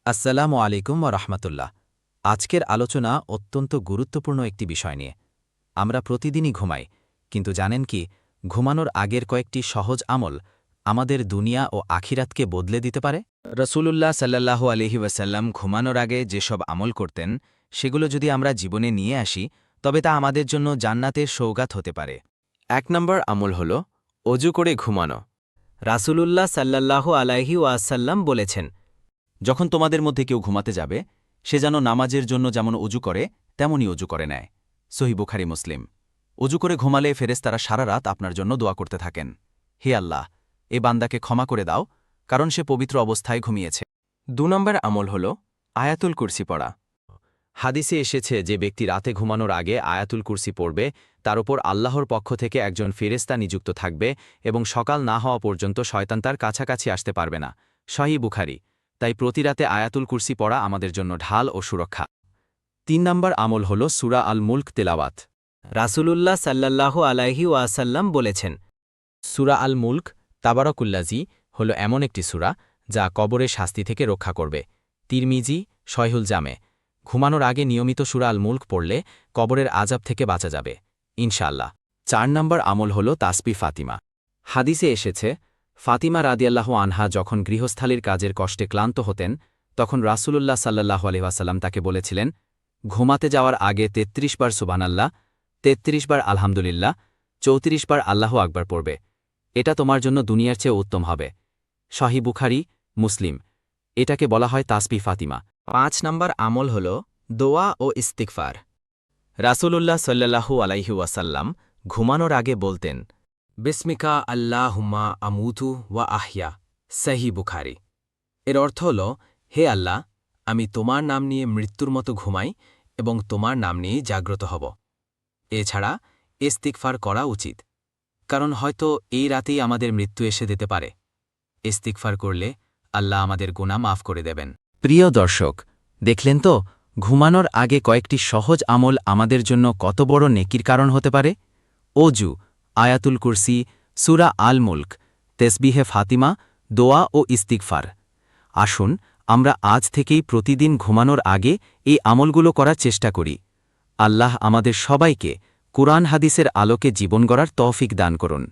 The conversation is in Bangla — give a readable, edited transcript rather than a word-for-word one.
আসসালামু আলাইকুম ওয়া রাহমাতুল্লাহ। আজকের আলোচনা অত্যন্ত গুরুত্বপূর্ণ একটি বিষয় নিয়ে। আমরা প্রতিদিনই ঘুমাই, কিন্তু জানেন কি, ঘুমানোর আগের কয়েকটি সহজ আমল আমাদের দুনিয়া ও আখিরাতকে বদলে দিতে পারে। রসূলুল্লাহ সাল্লাল্লাহু আলাইহি ওয়াসাল্লাম ঘুমানোর আগে যেসব আমল করতেন, সেগুলো যদি আমরা জীবনে নিয়ে আসি, তবে তা আমাদের জন্য জান্নাতের সৌগাত হতে পারে। ১ নম্বর আমল হল অজু করে ঘুমানো। রাসূলুল্লাহ সাল্লাল্লাহু আলাইহি ওয়াসাল্লাম বলেছেন, যখন তোমাদের মধ্যে কেউ ঘুমাতে যাবে, সে যেন নামাজের জন্য যেমন অজু করে তেমনই অজু করে নেয়। সহিহ বুখারী মুসলিম। অজু করে ঘুমালে ফেরেশতারা সারা রাত আপনার জন্য দোয়া করতে থাকেন, হে আল্লাহ, এ বান্দাকে ক্ষমা করে দাও, কারণ সে পবিত্র অবস্থায় ঘুমিয়েছে। ২ নম্বর আমল হল আয়াতুল কুরসি পড়া। হাদিসে এসেছে, যে ব্যক্তি রাতে ঘুমানোর আগে আয়াতুল কুরসি পড়বে, তার উপর আল্লাহর পক্ষ থেকে একজন ফেরেশতা নিযুক্ত থাকবে এবং সকাল না হওয়া পর্যন্ত শয়তান তার কাছাকাছি আসতে পারবে না। সহিহ বুখারী। তাই প্রতি রাতে আয়াতুল কুরসি পড়া আমাদের জন্য ঢাল ও সুরক্ষা। ৩ নম্বর আমল হল সূরা আল মুলক তেলাওয়াত। রাসূলুল্লাহ সাল্লাল্লাহু আলাইহি ওয়াসাল্লাম বলেছেন, সূরা আল মুলক তাবারাকুল্লাজি হল এমন একটি সূরা যা কবরের শাস্তি থেকে রক্ষা করবে। তিরমিজি, সহিহুল জামে। ঘুমানোর আগে নিয়মিত সূরা আল মুলক পড়লে কবরের আযাব থেকে বাঁচা যাবে ইনশাআল্লাহ। ৪ নম্বর আমল হল তাসবিহ ফাতিমা। হাদিসে এসেছে, ফাতিমা রাদিয়াল্লাহু আনহা যখন গৃহস্থালির কাজের কষ্টে ক্লান্ত হতেন, তখন রাসূলুল্লাহ সাল্লাল্লাহু আলাইহি ওয়াসাল্লাম তাকে বলেছিলেন, ঘুমাতে যাওয়ার আগে ৩৩ বার সুবহানাল্লাহ, ৩৩ বার আলহামদুলিল্লাহ, ৩৪ বার আল্লাহু আকবার পড়বে। এটা তোমার জন্য দুনিয়ার চেয়ে উত্তম হবে। সহিহ বুখারী, মুসলিম। এটাকে বলা হয় তাসবিহ ফাতিমা। ৫ নম্বর আমল হল দোয়া ও ইস্তিগফার। রাসূলুল্লাহ সাল্লাল্লাহু আলাইহি ওয়াসাল্লাম ঘুমানোর আগে বলতেন, বিসমিকা আল্লাহুম্মা আমুতু ওয়া আহইয়া। সহিহ বুখারী। এর অর্থ হল, হে আল্লাহ, আমি তোমার নাম নিয়ে মৃত্যুর মতো ঘুমাই এবং তোমার নাম নিয়েই জাগ্রত হব। এছাড়া ইস্তিগফার করা উচিত, কারণ হয়তো এই রাতেই আমাদের মৃত্যু এসে যেতে পারে। ইস্তিগফার করলে আল্লাহ আমাদের গুনাহ মাফ করে দেবেন। প্রিয় দর্শক, দেখলেন তো, ঘুমানোর আগে কয়েকটি সহজ আমল আমাদের জন্য কত বড় নেকির কারণ হতে পারে। অজু, আয়াতুল কুরসি, সূরা আল মুলক, তাসবিহে ফাতিমা, দোয়া ও ইস্তিগফার। আসুন আমরা আজ থেকেই প্রতিদিন ঘুমানোর আগে এই আমলগুলো করার চেষ্টা করি। আল্লাহ আমাদের সবাইকে কুরআন হাদিসের আলোকে জীবন গড়ার তৌফিক দান করুন।